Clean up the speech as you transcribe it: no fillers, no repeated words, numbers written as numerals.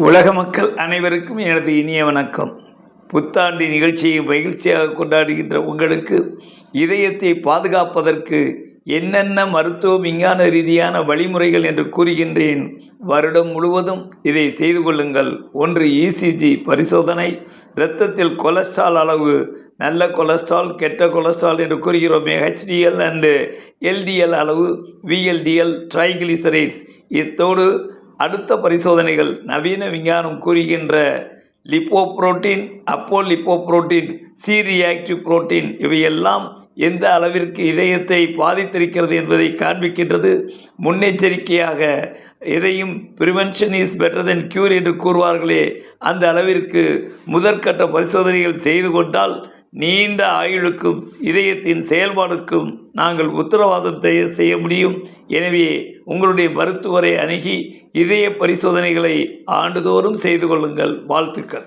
உலக மக்கள் அனைவருக்கும் எனது இனிய வணக்கம். புத்தாண்டு நிகழ்ச்சியை மகிழ்ச்சியாக கொண்டாடுகின்ற உங்களுக்கு இதயத்தை பாதுகாப்பதற்கு என்னென்ன மருத்துவ விஞ்ஞான ரீதியான வழிமுறைகள் என்று கூறுகின்றேன். வருடம் முழுவதும் இதை செய்து கொள்ளுங்கள். 1 இசிஜி பரிசோதனை, இரத்தத்தில் கொலஸ்ட்ரால் அளவு, நல்ல கொலஸ்ட்ரால், கெட்ட கொலஸ்ட்ரால் என்று கூறுகிறோமே, HDL அண்டு LDL அளவு, VLDL, ட்ரைகிளிசரைட்ஸ். இத்தோடு அடுத்த பரிசோதனைகள் நவீன விஞ்ஞானம் கூறுகின்ற லிப்போப்ரோட்டீன், அப்போலிப்போப்ரோட்டீன், சி ரியாக்டிவ் புரோட்டீன் இவையெல்லாம் எந்த அளவிற்கு இதயத்தை பாதித்திருக்கிறது என்பதை காண்பிக்கின்றது. முன்னெச்சரிக்கையாக எதையும் prevention is better then cure என்று கூறுவார்களே, அந்த அளவிற்கு முதற்கட்ட பரிசோதனைகள் செய்து கொண்டால் நீண்ட ஆயுளுக்கும் இதயத்தின் செயல்பாடுக்கும் நாங்கள் உத்தரவாதத்தை செய்ய முடியும். எனவே உங்களுடைய மருத்துவரை அணுகி இதய பரிசோதனைகளை ஆண்டுதோறும் செய்து கொள்ளுங்கள். வாழ்த்துக்கள்.